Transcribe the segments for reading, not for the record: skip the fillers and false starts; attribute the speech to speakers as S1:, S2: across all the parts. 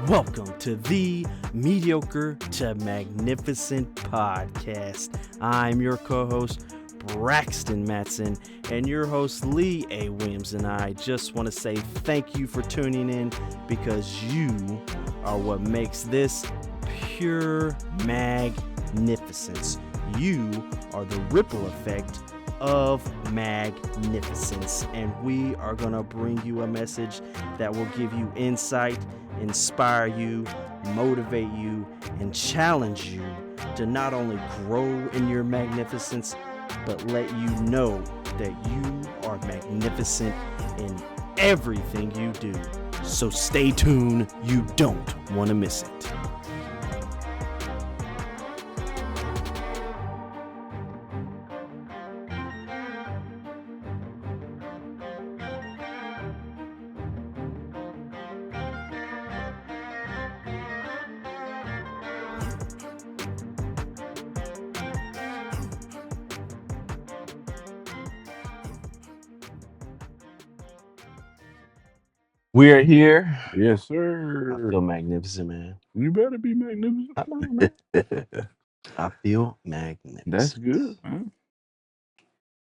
S1: Welcome to the Mediocre to Magnificent podcast. I'm your co-host, Braxton Matson, and your host, Lee A. Williams, and I just want to say thank you for tuning in because you are what makes this pure magnificence. You are the ripple effect of magnificence, and we are going to bring you a message that will give you insight, inspire you, motivate you, and challenge you to not only grow in your magnificence, but let you know that you are magnificent in everything you do. So stay tuned, you don't want to miss it. We are here.
S2: Yes,
S1: I
S2: sir.
S1: feel magnificent, man.
S2: You better be magnificent.
S1: I know, man. I feel
S2: That's
S1: magnificent.
S2: good, man.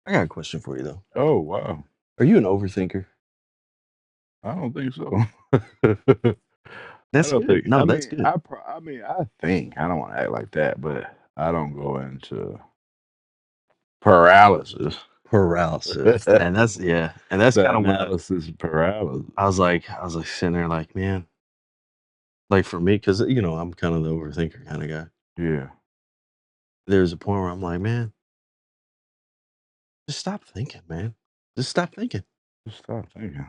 S1: I got a question for you, though.
S2: Oh, wow.
S1: Are you an overthinker?
S2: I don't think so. I
S1: That's
S2: don't
S1: good.
S2: think.
S1: No, that's good.
S2: I think. I don't want to act like that, but I don't go into paralysis.
S1: Paralysis. And that's, yeah. And that's
S2: The
S1: kind of what
S2: analysis paralysis.
S1: I was like sitting there like, man, like for me, because, I'm kind of the overthinker kind of guy.
S2: Yeah.
S1: There's a point where I'm like, man, just stop thinking, man. Just stop thinking.
S2: Just stop thinking.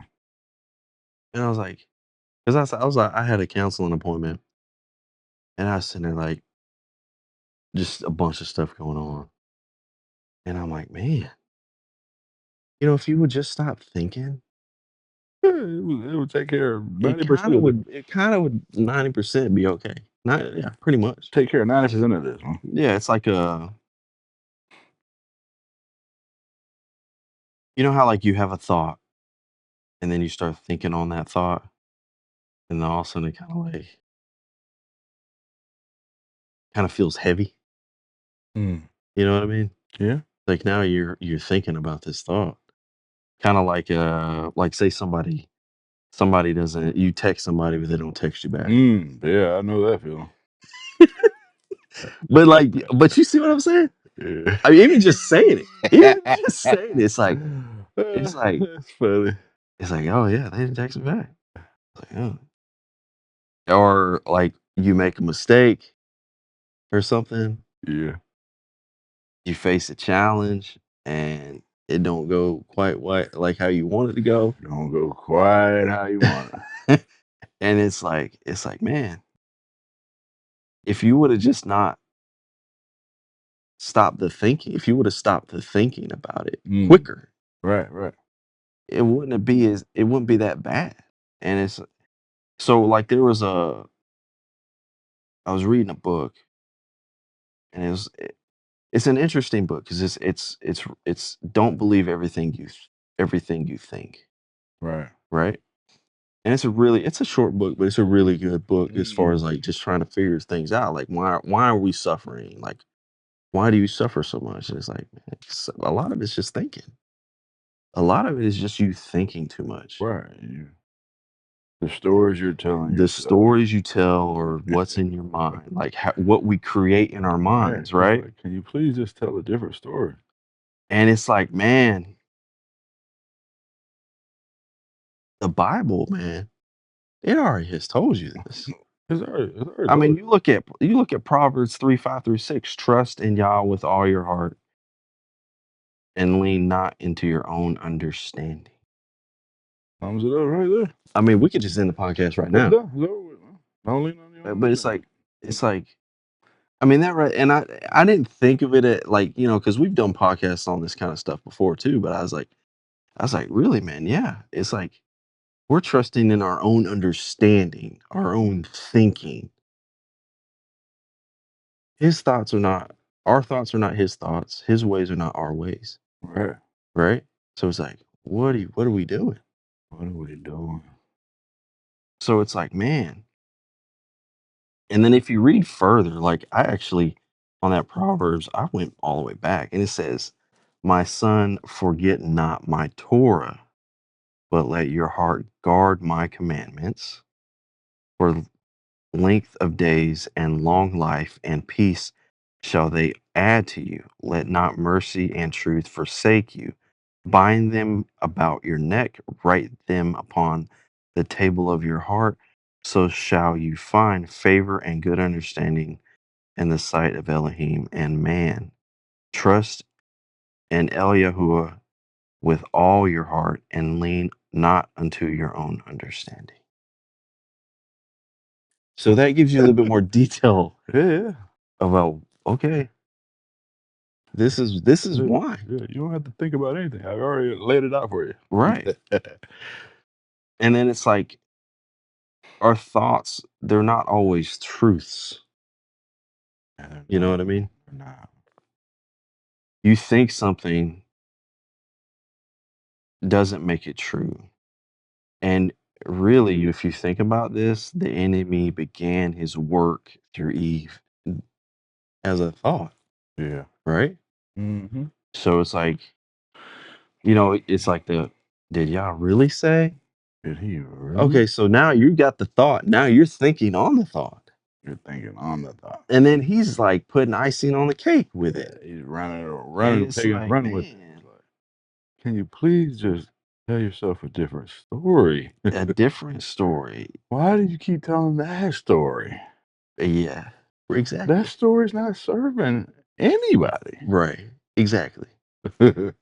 S1: And I was like, because I was like, I had a counseling appointment and I was sitting there like, just a bunch of stuff going on. And I'm like, man, if you would just stop thinking,
S2: Yeah, it would take care of 90% of
S1: it kind of would 90% be okay. Not, yeah, pretty much.
S2: take care of 90% of this, huh?
S1: Yeah, it's like how like you have a thought and then you start thinking on that thought and then all of a sudden it kind of feels heavy.
S2: Mm.
S1: You know what I mean?
S2: Yeah.
S1: Like now you're thinking about this thought. Kind of like say somebody doesn't you text somebody but they don't text you back.
S2: Yeah, I know that feeling.
S1: But you see what I'm saying?
S2: Yeah.
S1: I mean, even just saying it, it's like
S2: That's
S1: like
S2: funny.
S1: oh yeah, they didn't text me back. It's like, oh. Or like you make a mistake or something,
S2: Yeah.
S1: you face a challenge and it don't go quite like how you want it to go.
S2: Don't go quite how you want it.
S1: And it's like, man, if you would have just not stopped the thinking, if you would have stopped the thinking about it quicker,
S2: Right.
S1: it wouldn't be that bad. And it's so like I was reading a book and it's an interesting book because it's don't believe everything you think,
S2: Right.
S1: right? And it's a short book, but it's a really good book as far as like just trying to figure things out. Like why are we suffering? Like why do you suffer so much? And it's like man, a lot of it's just thinking. A lot of it is just you thinking too much.
S2: Right. The stories you're telling
S1: The
S2: yourself.
S1: stories you tell or what's in your mind, like what we create in our minds,
S2: It's
S1: right?
S2: like, can you please just tell a different story?
S1: And it's like, man, the Bible, man, it already has told you this.
S2: It's already
S1: I mean,
S2: told
S1: you look at Proverbs 3:5-6. Trust in Yah with all your heart and lean not into your own understanding.
S2: Thumbs it up right there.
S1: I mean, we could just end the podcast right
S2: It's
S1: now.
S2: done. It's over with, man. Don't lean on your own
S1: But
S2: understanding.
S1: it's like, I mean, that right. And I didn't think of it at like, because we've done podcasts on this kind of stuff before too. But I was like, really, man, yeah. It's like we're trusting in our own understanding, our own thinking. His thoughts are not our thoughts are not his thoughts. His ways are not our ways.
S2: Right.
S1: Right? So it's like, what are we doing?
S2: What are we doing?
S1: So it's like, man, And then if you read further, like I actually on that Proverbs, I went all the way back and it says, "My son, forget not my Torah, but let your heart guard my commandments. For length of days and long life and peace shall they add to you. Let not mercy and truth forsake you. Bind them about your neck, write them upon the table of your heart. So shall you find favor and good understanding in the sight of Elohim and man. Trust in El Yahuwah with all your heart and lean not unto your own understanding." So that gives you a little bit more detail
S2: Yeah,
S1: about, okay, this is
S2: yeah,
S1: why.
S2: yeah. You don't have to think about anything. I've already laid it out for you.
S1: Right. And then it's like our thoughts, they're not always truths.
S2: And they're
S1: You know
S2: not,
S1: what I mean?
S2: they're not.
S1: You think something doesn't make it true. And really, if you think about this, the enemy began his work through Eve as a thought,
S2: Yeah.
S1: right?
S2: Mm-hmm.
S1: So it's like, it's like did y'all really say?
S2: Did he really?
S1: Okay, so now you got the thought. Now you're thinking on the thought.
S2: You're thinking on the thought.
S1: And then he's like putting icing on the cake with
S2: Yeah,
S1: it.
S2: he's
S1: And
S2: running,
S1: it's
S2: taking,
S1: like,
S2: running with it.
S1: man,
S2: It's like, can you please just tell yourself a different story?
S1: a different story.
S2: Why do you keep telling that story?
S1: Yeah,
S2: That
S1: exactly.
S2: story's not serving anybody,
S1: Right. Exactly.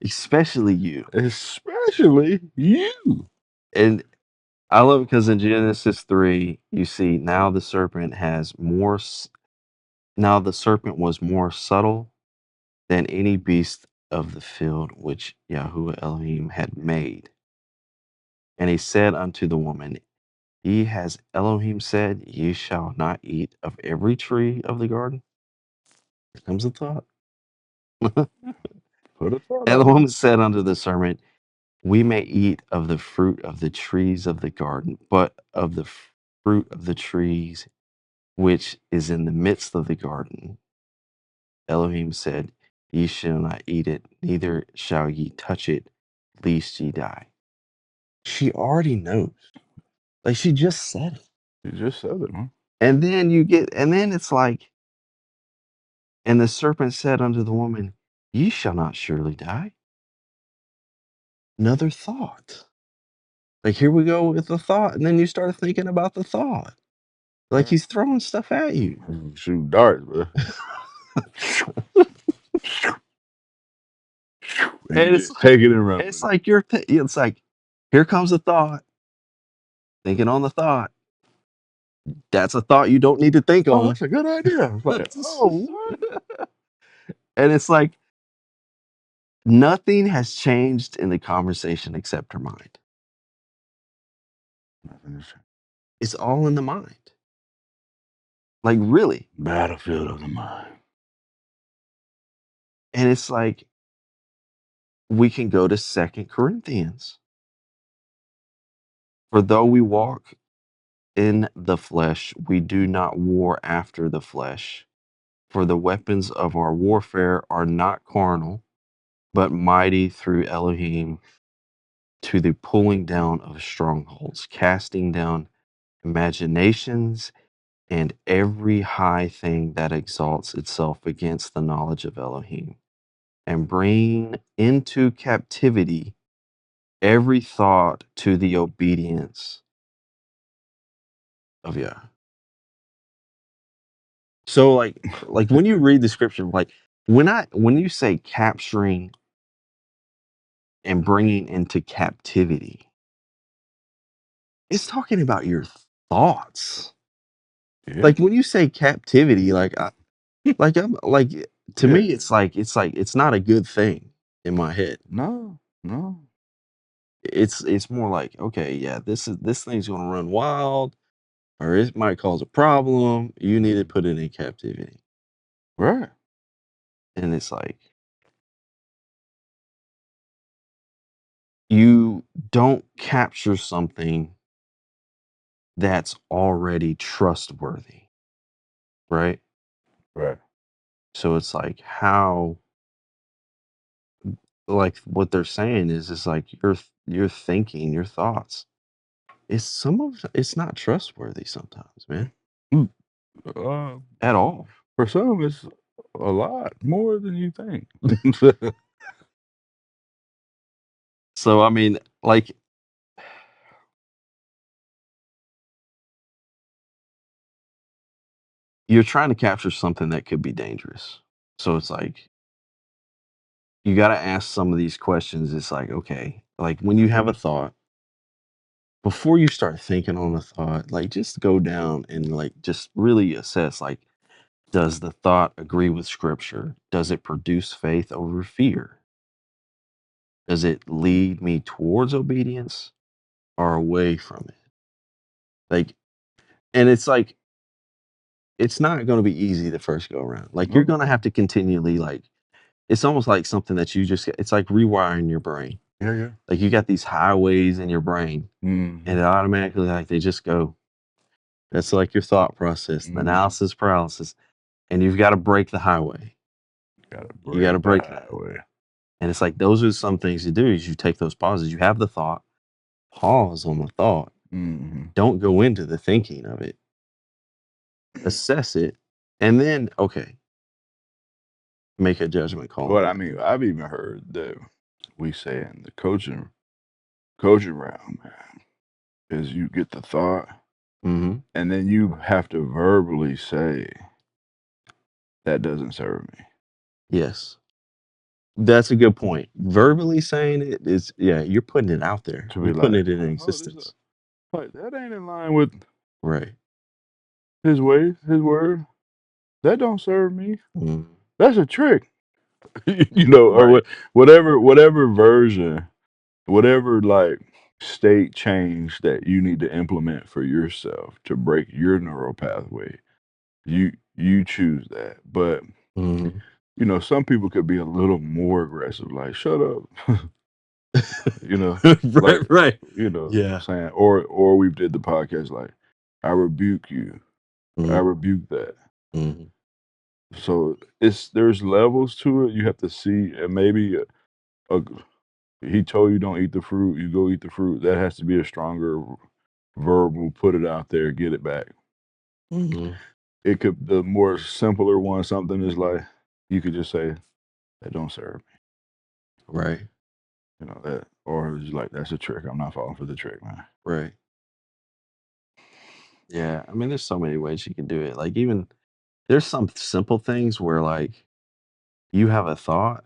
S1: Especially you.
S2: especially you.
S1: And I love it because in Genesis 3, you see now the serpent was more subtle than any beast of the field which Yahuwah Elohim had made. And he said unto the woman, He has Elohim said, Ye shall not eat of every tree of the garden? Here comes the thought.
S2: Put a thought
S1: And the
S2: out there.
S1: woman said unto the serpent, We may eat of the fruit of the trees of the garden, but of the fruit of the trees which is in the midst of the garden, Elohim said, Ye shall not eat it, neither shall ye touch it, lest ye die. She already knows. Like she just said it.
S2: You just said it, huh?
S1: And then it's like, and the serpent said unto the woman, Ye shall not surely die. Another thought. Like here we go with the thought, and then you start thinking about the thought. Like he's throwing stuff at you.
S2: Shoot darts, bro. And you
S1: And it's
S2: just take it and run
S1: it's
S2: with it.
S1: like it's like, here comes a thought, thinking on the thought. That's a thought you don't need to think
S2: Oh,
S1: on.
S2: that's a good idea. It's like, oh, what?
S1: And it's like nothing has changed in the conversation except her mind.
S2: Nothing is
S1: It's all in the mind. Like really.
S2: battlefield of the mind.
S1: And it's like we can go to Second Corinthians. For though we walk in the flesh, we do not war after the flesh. For the weapons of our warfare are not carnal, but mighty through Elohim to the pulling down of strongholds, casting down imaginations and every high thing that exalts itself against the knowledge of Elohim, and bringing into captivity every thought to the obedience of Yah. So like when you read the scripture, like when you say capturing and bringing into captivity, it's talking about your thoughts.
S2: Yeah.
S1: Like when you say captivity, I'm like to
S2: Yeah.
S1: me it's like it's not a good thing in my head.
S2: No, no.
S1: It's more like, okay, yeah, this thing's gonna run wild or it might cause a problem. You need to put it in captivity.
S2: Right.
S1: And it's like you don't capture something that's already trustworthy. right?
S2: Right.
S1: So it's like how, like what they're saying is, like your thinking, your thoughts. It's not trustworthy sometimes, man,
S2: Mm, uh,
S1: at all.
S2: for some, it's a lot more than you think.
S1: So I mean, like you're trying to capture something that could be dangerous. So it's like you got to ask some of these questions. It's like, okay, like when you have a thought, before you start thinking on a thought, like just go down and like just really assess, like, does the thought agree with scripture? Does it produce faith over fear? Does it lead me towards obedience or away from it? Like, and it's like, it's not going to be easy the first go around. Like, you're
S2: Okay.
S1: going to have to continually, like, it's almost like something that you just, it's like rewiring your brain.
S2: Yeah, yeah.
S1: Like, you got these highways in your brain and
S2: Mhm.
S1: it automatically, like, they just go. That's like your thought process, the
S2: Mhm.
S1: analysis paralysis. And you've got to break the highway.
S2: Gotta
S1: You got to
S2: break the
S1: break that.
S2: highway.
S1: And it's like, those are some things you do is you take those pauses. You have the thought, pause on the thought.
S2: Mhm.
S1: Don't go into the thinking of it. Assess it. And then, okay, make a judgment call
S2: But
S1: on
S2: I
S1: it.
S2: mean, I've even heard that we say in the coaching round, man, is you get the thought
S1: Mm-hmm.
S2: and then you have to verbally say that doesn't serve me.
S1: Yes. That's a good point. Verbally saying it is, yeah, you're putting it out there.
S2: To
S1: You're
S2: be
S1: putting
S2: like,
S1: it in
S2: oh, this
S1: existence.
S2: like that ain't in line with
S1: Right.
S2: his ways, his word. That don't serve me.
S1: Mm.
S2: That's a trick. Or
S1: Right.
S2: whatever version, whatever like state change that you need to implement for yourself to break your neural pathway. You choose that. But
S1: Mm.
S2: some people could be a little more aggressive, like shut up. you know,
S1: Right.
S2: like
S1: Right. Yeah.
S2: saying or we did the podcast like I rebuke you. I
S1: Mm.
S2: rebuke that.
S1: Mm.
S2: So there's levels to it. You have to see, and maybe a, he told you don't eat the fruit, you go eat the fruit. That has to be a stronger verbal. Put it out there, get it back.
S1: Mm.
S2: It could the more simpler one. Something is like you could just say that don't serve me.
S1: Right.
S2: That, or it's like that's a trick. I'm not falling for the trick, man.
S1: Right. Yeah. I mean, there's so many ways you can do it. Like, even there's some simple things where, like, you have a thought,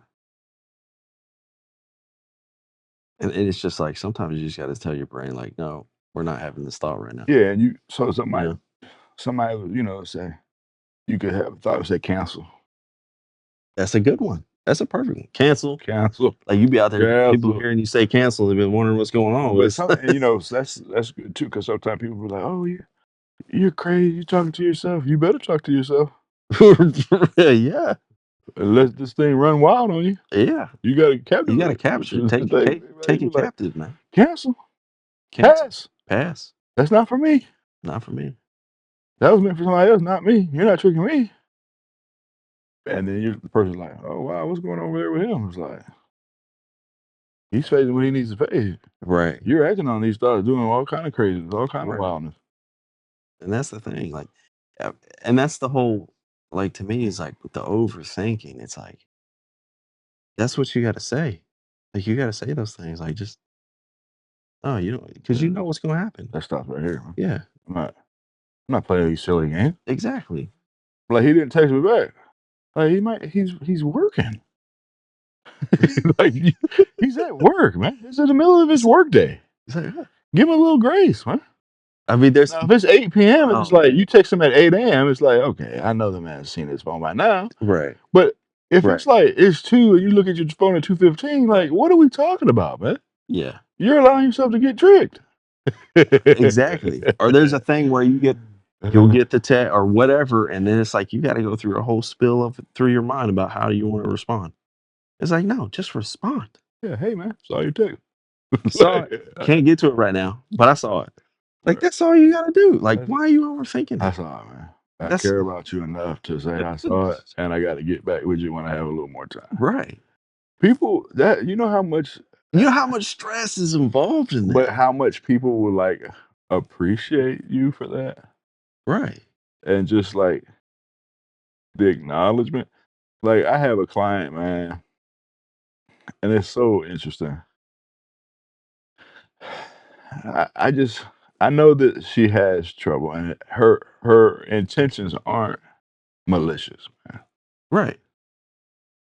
S1: and it's just like sometimes you just got to tell your brain, like, no, we're not having this thought right now.
S2: Yeah, and you so
S1: You know,
S2: somebody would, say you could have a thought and say cancel,
S1: that's a good one. That's a perfect one. Cancel.
S2: cancel,
S1: Like, you be out there, people
S2: cancel.
S1: hearing you say cancel, they've been wondering what's going on with
S2: But
S1: us.
S2: some, and so that's good too, because sometimes people be like, "Oh, you're crazy. You talking to yourself. You better talk to yourself
S1: Yeah.
S2: and let this thing run wild on you.
S1: Yeah.
S2: You got to
S1: You got to
S2: captivate
S1: capture it.
S2: the
S1: Take
S2: thing."
S1: take
S2: They
S1: take
S2: be
S1: it
S2: like,
S1: captive, man.
S2: "Cancel,
S1: Cancel.
S2: pass.
S1: Pass.
S2: That's not for me.
S1: Not for me.
S2: That was meant for somebody else, not me. You're not tricking me." And then the person's like, "Oh wow, what's going on over there with him?" It's like he's facing what he needs to face.
S1: Right.
S2: You're acting on these thoughts, doing all kind of craziness, all kind of
S1: Right.
S2: wildness.
S1: And that's the thing. Like, and that's the whole, like, to me, is like with the overthinking, it's like, that's what you got to say. Like, you got to say those things. Like, just, oh, you know, because you
S2: Yeah,
S1: know what's going to happen.
S2: that stops right here, man.
S1: Yeah,
S2: I'm not playing these silly games.
S1: exactly.
S2: Like he didn't text me back. Like he's working. like he's at work, man. It's in the middle of his work day.
S1: It's like, huh.
S2: Give him a little grace, man.
S1: I mean, there's,
S2: Now if it's 8 p.m. and it's
S1: oh,
S2: like
S1: man.
S2: you text him at 8 a.m., it's like, okay, I know the man's seen his phone by now.
S1: Right.
S2: But if
S1: Right.
S2: it's like it's 2 and you look at your phone at 2:15, like what are we talking about, man?
S1: Yeah,
S2: You're allowing yourself to get tricked.
S1: exactly. Or there's a thing where you'll get the text or whatever, and then it's like you got to go through a whole spill of through your mind about how you want to respond. It's like, no, just respond.
S2: Yeah, hey man, saw your text.
S1: Saw it. Can't get to it right now, but I saw it. Like, that's all you got to do. Like,
S2: That's,
S1: why are you overthinking
S2: that's
S1: it?
S2: all, man. I
S1: That's
S2: care about you enough to say I saw it, and I got to get back with you when I have a little more time.
S1: right.
S2: People that you know how much,
S1: You know how much stress is involved in
S2: but
S1: that,
S2: how much people will like appreciate you for that,
S1: right?
S2: and just like the acknowledgement. Like I have a client, man, and it's so interesting. I just I know that she has trouble, and her intentions aren't malicious, man.
S1: Right.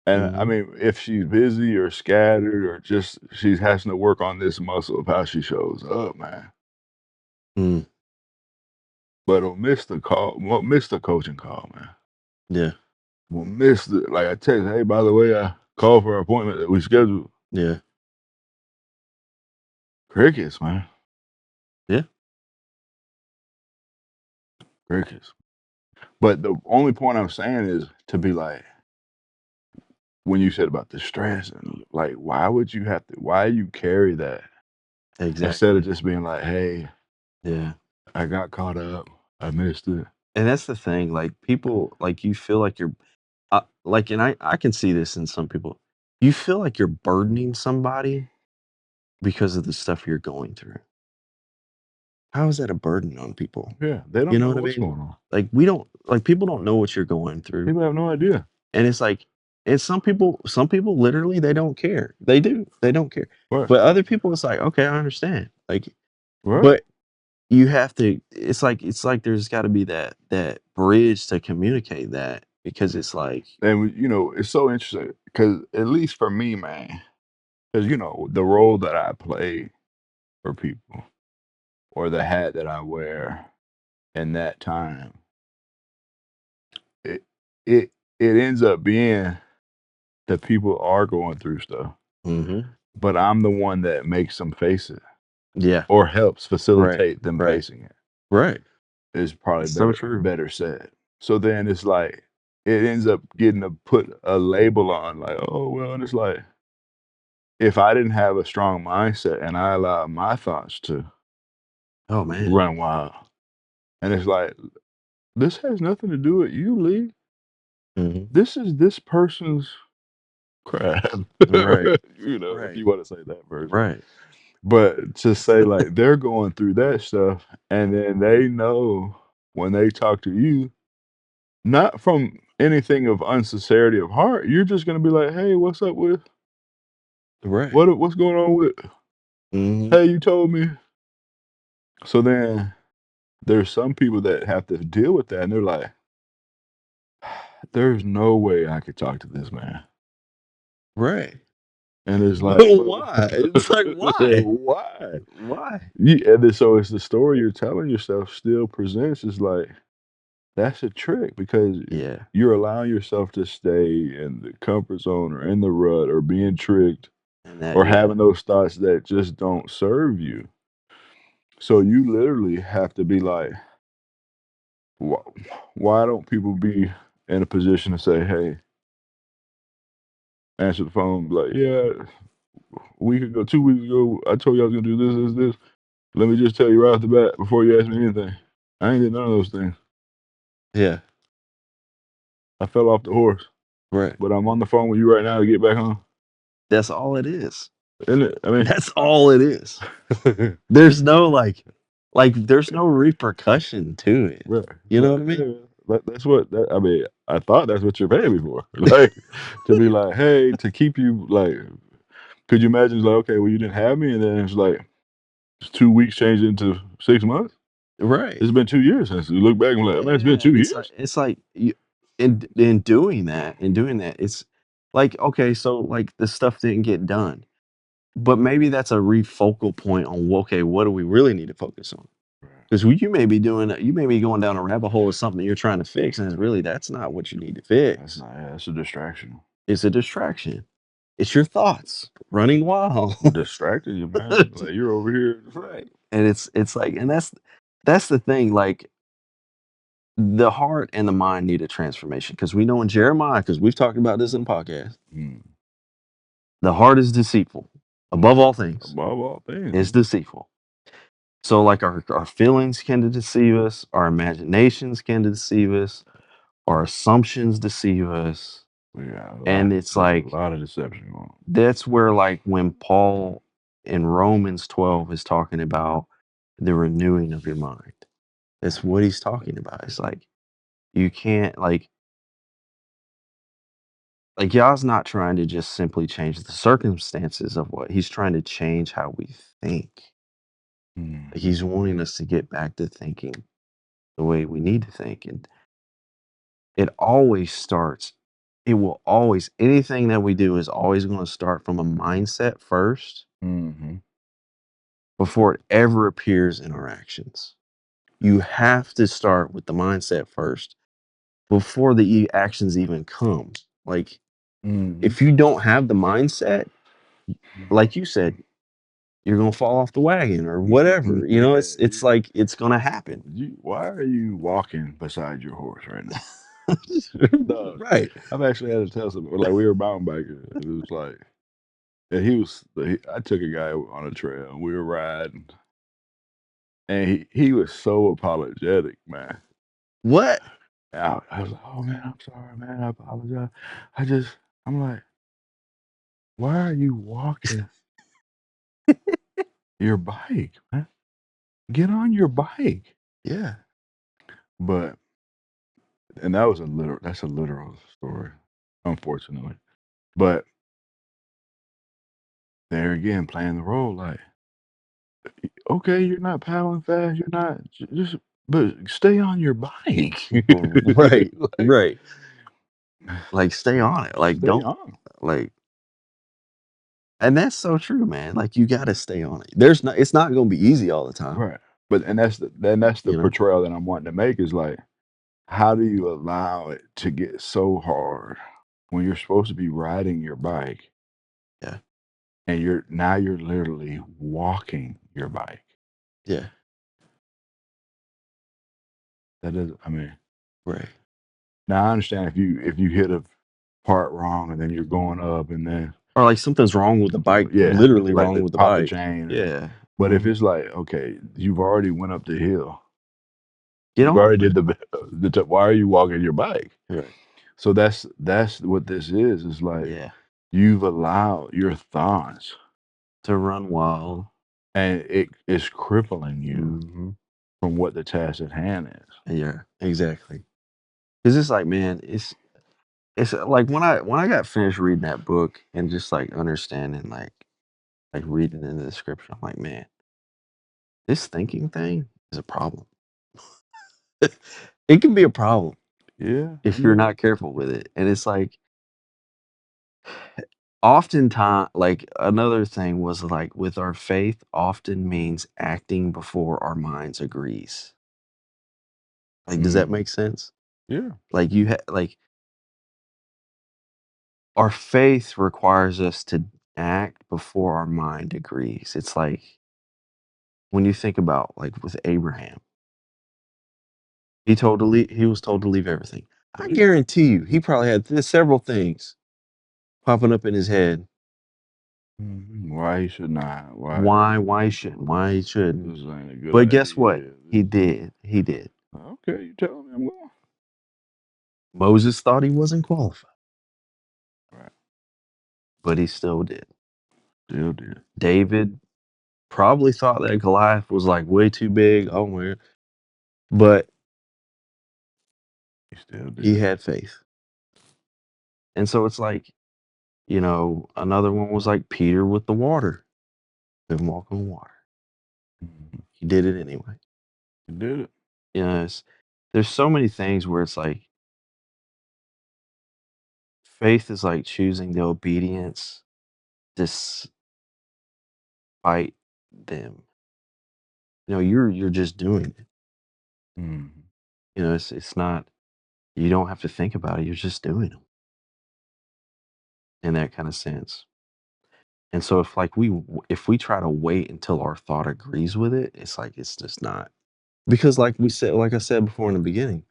S2: And I
S1: Hmm.
S2: mean, if she's busy or scattered or just she's having to work on this muscle of how she shows up, man.
S1: Mm,
S2: But will miss the call, won't miss the coaching call, man.
S1: yeah.
S2: Will miss the like I text, hey, by the way, I called for an appointment that we scheduled.
S1: Yeah.
S2: Crickets, man.
S1: Yeah.
S2: Crickets. But the only point I'm saying is to be like, when you said about the stress and like, why would you have to? Why you carry that instead of
S1: Exactly.
S2: just being like, hey,
S1: Yeah.
S2: I got caught up, I missed it.
S1: And that's the thing. Like people, like you feel like you're, like, and I can see this in some people. You feel like you're burdening somebody because of the stuff you're going through. How is that a burden on people?
S2: Yeah, they
S1: You
S2: don't
S1: know
S2: know
S1: what I
S2: what's
S1: mean?
S2: going on.
S1: Like we don't, like people don't know what you're going through,
S2: People have no idea.
S1: and it's like, and some people literally they don't care. They do, they don't care.
S2: Right,
S1: But other people, it's like, okay, I understand. Like,
S2: right.
S1: but you have to. It's like there's got to be that bridge to communicate that because it's like,
S2: And it's so interesting because at least for me, man, because the role that I play for people or the hat that I wear in that time, it it it ends up being that people are going through stuff,
S1: hmm,
S2: but I'm the one that makes them face it
S1: yeah,
S2: or helps
S1: right,
S2: facilitate them
S1: right,
S2: facing it.
S1: right.
S2: Is probably
S1: It's so
S2: better
S1: true.
S2: better said. So then it's like it ends up getting to put a label on like, oh well, and it's like if I didn't have a strong mindset and I allowed my thoughts to
S1: Oh man.
S2: run wild, and it's like this has nothing to do with you, Lee.
S1: Hmm.
S2: This is this person's crap.
S1: Right,
S2: If
S1: right,
S2: you want to say that version.
S1: right.
S2: But to say like they're going through that stuff and then they know when they talk to you, not from anything of unsincerity of heart, you're just gonna be like, hey, what's up with
S1: Right.
S2: what's going on with
S1: Hmm.
S2: hey, you told me. So then there's some people that have to deal with that and they're like, there's no way I could talk to this man.
S1: Right.
S2: And it's like,
S1: Why? It's like, why?
S2: why?
S1: Why?
S2: And then, so it's the story you're telling yourself still presents is like that's a trick because
S1: Yeah.
S2: you're allowing yourself to stay in the comfort zone or in the rut or being tricked
S1: And that,
S2: or
S1: yeah.
S2: having those thoughts that just don't serve you. So you literally have to be like, why don't people be in a position to say, hey, answer the phone, be like, yeah, a week ago, 2 weeks ago, I told you I was gonna do this. Let me just tell you right off the bat before you ask me anything. I ain't did none of those things.
S1: Yeah.
S2: I fell off the horse,
S1: Right.
S2: but I'm on the phone with you right now to get back on.
S1: That's all it is.
S2: Isn't it? I mean,
S1: That's all it is. There's no there's no repercussion to it.
S2: right.
S1: You know
S2: So
S1: what I mean?
S2: yeah, that's what I mean. I thought that's what you're paying me for, like to be like, hey, to keep you like. Could you imagine? It's like, okay, well, you didn't have me, and then it's like it's 2 weeks changed into 6 months.
S1: Right.
S2: It's been 2 years since you look back and like, man, it's been
S1: Yeah.
S2: 2 years.
S1: It's like you in doing that, it's like, okay, so like the stuff didn't get done. But maybe that's a refocal point on okay, what do we really need to focus on?
S2: Right.
S1: Because you may be going down a rabbit hole of something you're trying to fix, and it's really that's not what you need to
S2: That's
S1: fix.
S2: not. Yeah, that's a distraction.
S1: It's a distraction. It's your thoughts running wild.
S2: Distracted you, man. Like you're over here.
S1: Right. And it's like, and that's the thing. Like the heart and the mind need a transformation because we know in Jeremiah, because we've talked about this in the podcast,
S2: Mm,
S1: the heart is deceitful above all things.
S2: above all things,
S1: It's
S2: man.
S1: deceitful. So like our feelings can deceive us, our imaginations can deceive us, our assumptions deceive us.
S2: We got
S1: And it's
S2: a
S1: like
S2: lot of deception going on.
S1: that's where like when Paul in Romans 12 is talking about the renewing of your mind. That's what he's talking about. It's like you can't like God's not trying to just simply change the circumstances of what he's trying to change how we think. Like he's wanting us to get back to thinking the way we need to think. And it always starts, it will always, anything that we do is always going to start from a mindset first
S2: Mm-hmm.
S1: before it ever appears in our actions. You have to start with the mindset first before the actions even come. Like
S2: Mm-hmm.
S1: if you don't have the mindset, like you said, you're gonna fall off the wagon or whatever. You know, it's like it's gonna happen.
S2: Why are you walking beside your horse right now? No,
S1: Right.
S2: I've actually had to tell somebody, like, we were mountain biking. It was like, and I took a guy on a trail and we were riding, and he was so apologetic, man.
S1: What?
S2: I was like, oh man, I'm sorry, man. I apologize. I'm like, why are you walking your bike, man? Get on your bike.
S1: Yeah.
S2: But, and that's a literal story, unfortunately. But there again, playing the role like, okay, you're not paddling fast, you're not just, but stay on your bike.
S1: Right.
S2: Like,
S1: Right. Like stay on it. Like
S2: stay
S1: don't
S2: on.
S1: like and that's so true, man. Like you gotta stay on it. There's not it's not gonna be easy all the time.
S2: Right. But and that's the
S1: You know?
S2: portrayal that I'm wanting to make is like, how do you allow it to get so hard when you're supposed to be riding your bike
S1: Yeah.
S2: and you're literally walking your bike?
S1: Yeah.
S2: That doesn't, I mean,
S1: Right.
S2: now I understand if you hit a part wrong and then you're going up and then
S1: Or like something's wrong with the bike,
S2: yeah,
S1: literally
S2: like
S1: wrong
S2: the
S1: with the
S2: pop the
S1: bike.
S2: chain.
S1: Yeah.
S2: But if it's like, okay, you've already went up the hill,
S1: Get
S2: you've
S1: off
S2: already
S1: it.
S2: did why are you walking your bike?
S1: Right.
S2: So that's what this is. Is like
S1: Yeah.
S2: you've allowed your thoughts,
S1: To run wild.
S2: and it is crippling you
S1: Mm-hmm.
S2: from what the task at hand is.
S1: Yeah, exactly. Cause it's like, man, it's like when I got finished reading that book and just like understanding like reading in the scripture, I'm like, man, this thinking thing is a problem. It can be a problem
S2: Yeah,
S1: if you're
S2: yeah.
S1: not careful with it. And it's like oftentimes like another thing was like with our faith often means acting before our minds agrees. Like, does that
S2: Mm,
S1: make sense?
S2: yeah.
S1: Like like our faith requires us to act before our mind agrees. It's like when you think about like with Abraham, he was told to leave everything. I guarantee you, he probably had several things popping up in his head.
S2: Why he should not?
S1: Why he shouldn't.
S2: This ain't a good
S1: But guess what?
S2: idea.
S1: He did. He did.
S2: Okay, you tell me I'm going.
S1: Moses thought he wasn't qualified,
S2: Right.
S1: but he still did.
S2: Still did.
S1: David probably thought that Goliath was like way too big. Oh man. But
S2: He still
S1: he
S2: did.
S1: had faith. And so it's like, another one was like Peter with the water. Been walking on water.
S2: Mhm.
S1: He did it anyway.
S2: He did it.
S1: There's so many things where it's like faith is like choosing the obedience despite them. You're just doing it.
S2: Mhm.
S1: It's not you don't have to think about it. You're just doing them in that kind of sense. And so if we try to wait until our thought agrees with it, it's like it's just not because like I said before in the beginning,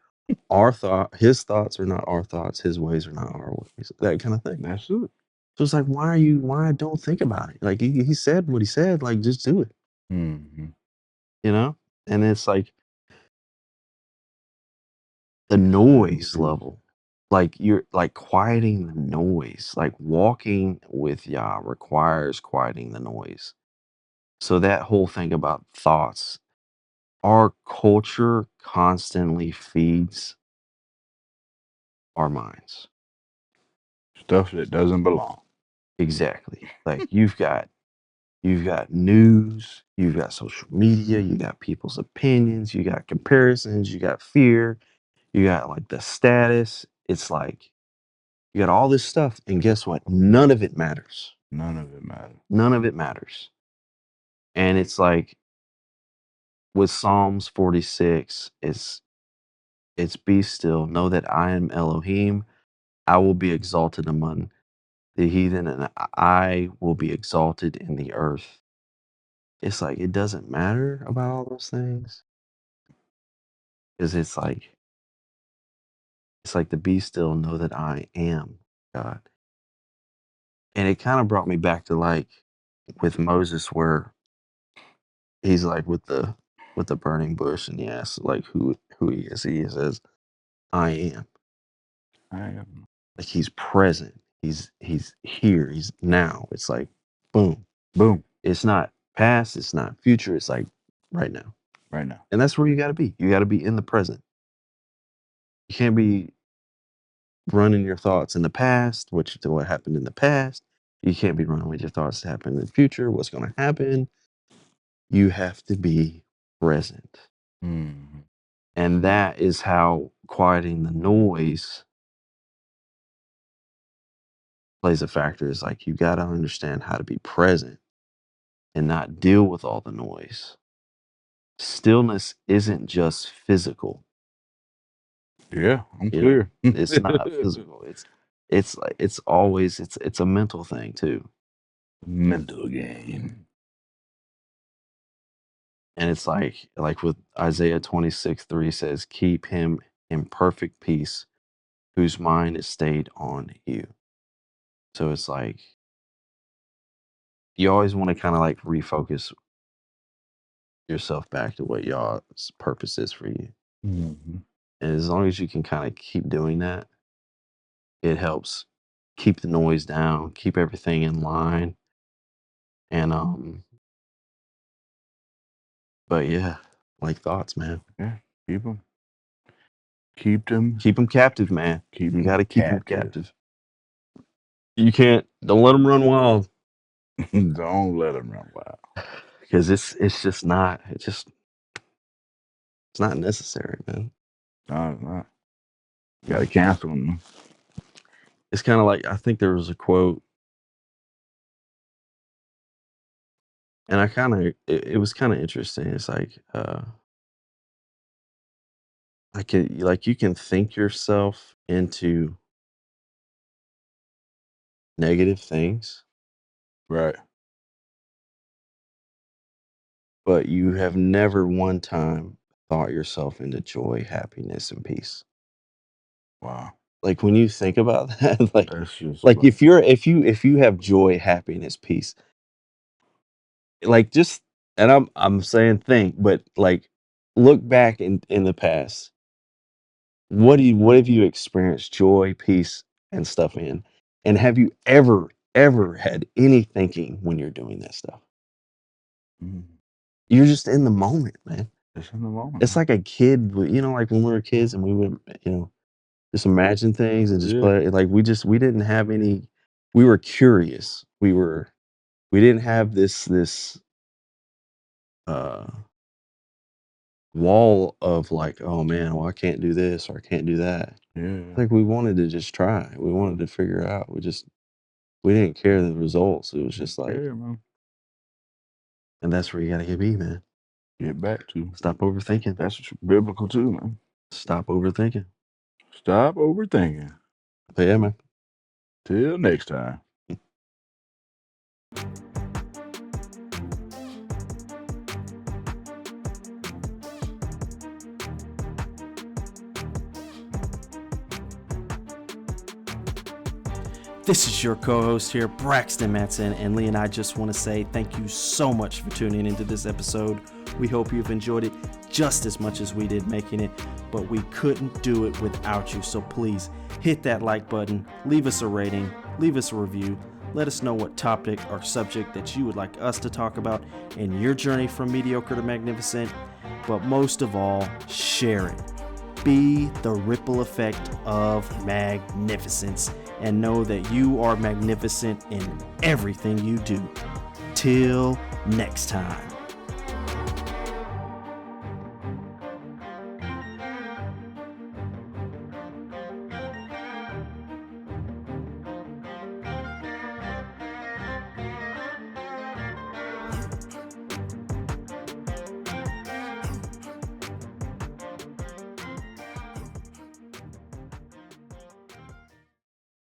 S1: his thoughts are not our thoughts, his ways are not our ways, that kind of thing.
S2: That's it.
S1: So it's like, why don't think about it? Like he said what he said, like just do it.
S2: Mhm.
S1: you know? And it's like the noise level. Like you're like quieting the noise. Like walking with Yah requires quieting the noise. So that whole thing about thoughts, our culture constantly feeds our minds.
S2: Stuff that doesn't belong.
S1: Exactly. Like you've got news, you've got social media, you got people's opinions, you got comparisons, you got fear, you got like the status. It's like you got all this stuff, and guess what? None of it matters.
S2: None of it matters.
S1: None of it matters. And it's like with Psalms 46, it's be still, know that I am Elohim. I will be exalted among the heathen, and I will be exalted in the earth. It's like it doesn't matter about all those things. Because it's like the be still, know that I am God. And it kind of brought me back to like with Moses where he's like with the burning bush and he asks like who he is. He says, I am.
S2: I am.
S1: Like he's present. He's here. He's now. It's like boom.
S2: Boom.
S1: It's not past, it's not future, it's like right now.
S2: Right now.
S1: And that's where you gotta be. You gotta be in the present. You can't be running your thoughts in the past, what happened in the past. You can't be running with your thoughts that happen in the future, what's gonna happen. You have to be present.
S2: Mm.
S1: And that is how quieting the noise plays a factor. Is like you got to understand how to be present and not deal with all the noise. Stillness isn't just physical.
S2: Yeah, I'm
S1: You know,
S2: clear.
S1: it's not physical. It's like it's always it's a mental thing too.
S2: Mental game.
S1: And it's like with Isaiah 26:3 says, keep him in perfect peace, whose mind is stayed on you. So it's like you always want to kind of like refocus yourself back to what y'all's purpose is for you.
S2: Mm-hmm.
S1: And as long as you can kind of keep doing that, it helps keep the noise down, keep everything in line. And but yeah, like thoughts, man.
S2: Yeah, keep them. Keep them.
S1: Keep them captive, man.
S2: Keep
S1: You
S2: them
S1: got to keep them
S2: captive.
S1: captive. You can't. Don't let them run wild
S2: Don't let them run wild.
S1: because it's just not. It's not necessary, man.
S2: No, it's not. You gotta cancel them.
S1: It's kind of like I think there was a quote, and I kind of it was kind of interesting. It's like you can think yourself into negative things,
S2: Right.
S1: but you have never one time thought yourself into joy, happiness, and peace.
S2: Wow.
S1: Like when you think about that,
S2: That's just
S1: like if you have joy, happiness, peace, like just and I'm saying think, but like look back in the past. What have you experienced joy, peace, and stuff in? And have you ever had any thinking when you're doing that stuff?
S2: mm,
S1: You're just in the moment, man.
S2: it's in the moment.
S1: It's like a kid, like when we were kids and we would, just imagine things and just
S2: Yeah.
S1: play. Like we didn't have any. We were curious. We didn't have this uh, wall of like, oh man, well I can't do this or I can't do that.
S2: Yeah.
S1: Like we wanted to just try. We wanted to figure it out. We didn't care the results. It was just like,
S2: Yeah, man.
S1: and that's where you gotta be, man.
S2: Get back to.
S1: Stop overthinking.
S2: That's biblical too, man.
S1: Stop overthinking.
S2: Stop overthinking.
S1: But yeah, man.
S2: Till next time.
S1: This is your co-host here, Braxton Matson, and Lee and I just want to say thank you so much for tuning into this episode. We hope you've enjoyed it just as much as we did making it, but we couldn't do it without you. So please hit that like button, leave us a rating, leave us a review. Let us know what topic or subject that you would like us to talk about in your journey from mediocre to magnificent. But most of all, share it. Be the ripple effect of magnificence and know that you are magnificent in everything you do. Till next time.